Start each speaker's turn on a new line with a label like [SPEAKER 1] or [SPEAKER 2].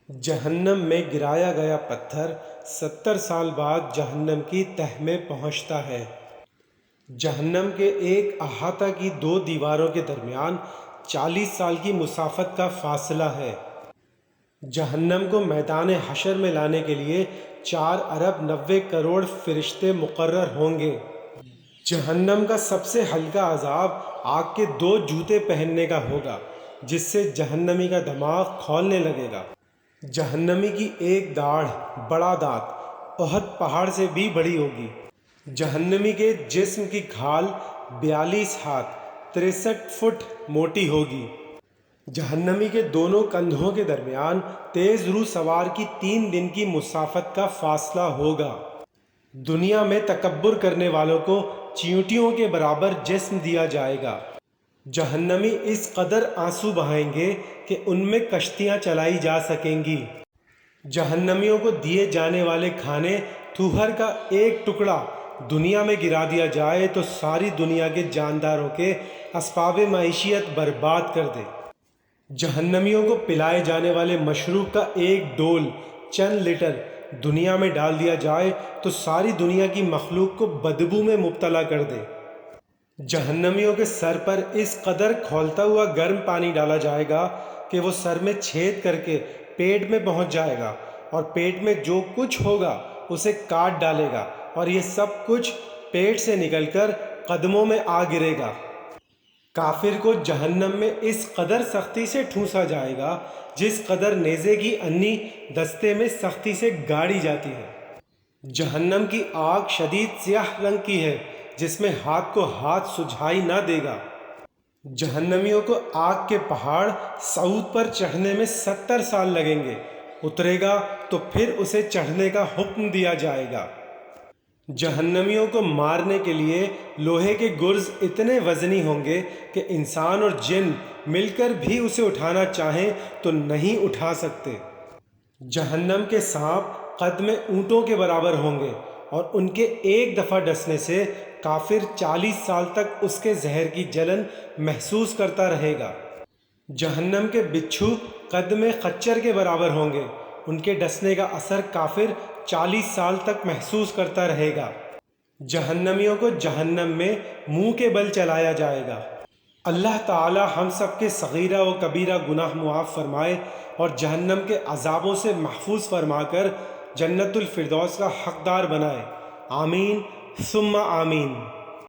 [SPEAKER 1] جہنم میں گرایا گیا پتھر 70 سال بعد جہنم کی تہ میں پہنچتا ہے۔ جہنم کے ایک احاطہ کی 2 دیواروں کے درمیان 40 سال کی مسافت کا فاصلہ ہے۔ جہنم کو میدان حشر میں لانے کے لیے 4 ارب 90 کروڑ فرشتے مقرر ہوں گے۔ جہنم کا سب سے ہلکا عذاب آگ کے 2 جوتے پہننے کا ہوگا، جس سے جہنمی کا دماغ کھولنے لگے گا۔ جہنمی کی ایک داڑھ، بڑا دانت، احد پہاڑ سے بھی بڑی ہوگی۔ جہنمی کے جسم کی کھال 42 ہاتھ 63 فٹ موٹی ہوگی۔ جہنمی کے دونوں کندھوں کے درمیان تیز رو سوار کی 3 دن کی مسافت کا فاصلہ ہوگا۔ دنیا میں تکبر کرنے والوں کو چیونٹیوں کے برابر جسم دیا جائے گا۔ جہنمی اس قدر آنسو بہائیں گے کہ ان میں کشتیاں چلائی جا سکیں گی۔ جہنمیوں کو دیے جانے والے کھانے تھوہر کا ایک ٹکڑا دنیا میں گرا دیا جائے تو ساری دنیا کے جانداروں کے اسباب معیشت برباد کر دے۔ جہنمیوں کو پلائے جانے والے مشروب کا ایک ڈول چند لیٹر دنیا میں ڈال دیا جائے تو ساری دنیا کی مخلوق کو بدبو میں مبتلا کر دے۔ جہنمیوں کے سر پر اس قدر کھولتا ہوا گرم پانی ڈالا جائے گا کہ وہ سر میں چھید کر کے پیٹ میں پہنچ جائے گا، اور پیٹ میں جو کچھ ہوگا اسے کاٹ ڈالے گا، اور یہ سب کچھ پیٹ سے نکل کر قدموں میں آ گرے گا۔ کافر کو جہنم میں اس قدر سختی سے ٹھونسا جائے گا جس قدر نیزے کی انی دستے میں سختی سے گاڑی جاتی ہے۔ جہنم کی آگ شدید سیاہ رنگ کی ہے، جس میں ہاتھ کو ہاتھ سجھائی نہ دے گا۔ جہنمیوں کو آگ کے پہاڑ صعود پر چڑھنے میں 70 سال لگیں گے۔ اترے گا تو پھر اسے چڑھنے کا حکم دیا جائے گا۔ جہنمیوں کو مارنے کے لیے لوہے کے گرز اتنے وزنی ہوں گے کہ انسان اور جن مل کر بھی اسے اٹھانا چاہیں تو نہیں اٹھا سکتے۔ جہنم کے سانپ قد میں اونٹوں کے برابر ہوں گے، اور ان کے ایک دفعہ ڈسنے سے کافر 40 سال تک اس کے زہر کی جلن محسوس کرتا رہے گا۔ جہنم کے بچھو قد میں خچر کے برابر ہوں گے، ان کے ڈسنے کا اثر کافر 40 سال تک محسوس کرتا رہے گا۔ جہنمیوں کو جہنم میں منہ کے بل چلایا جائے گا۔ اللہ تعالی ہم سب کے صغیرہ و کبیرہ گناہ معاف فرمائے اور جہنم کے عذابوں سے محفوظ فرما کر جنت الفردوس کا حقدار بنائے۔ آمین ثم آمین۔